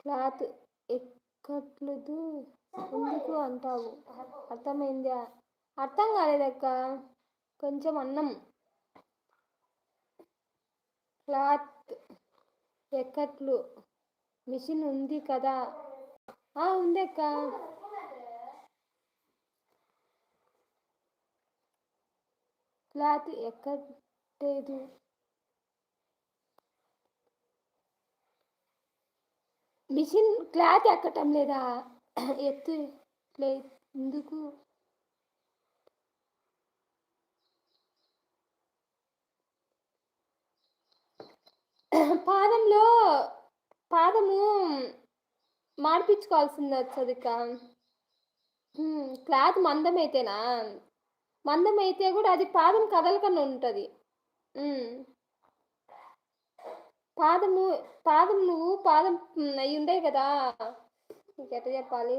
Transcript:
Cloth ఎక్కట్లేదు ఎందుకు అంటావు? అర్థమైందా? అర్థం కాలేదక్క. కొంచెం అన్నం. క్లాత్ ఎక్కట్లు మిషన్ ఉంది కదా? ఉంది అక్క. క్లాత్ ఎక్కట్లేదు. మిషన్ క్లాత్ ఎక్కటం లేదా? ఎత్తు ఎందుకు? పాదము మార్పించుకోవాల్సింది వచ్చదిక. క్లాత్ మందమైతేనా? మందమైతే కూడా అది పాదం కదలకన్నా ఉంటుంది. పాదం నువ్వు పాదం అయి ఉండే కదా, నీకు ఎట్లా చెప్పాలి?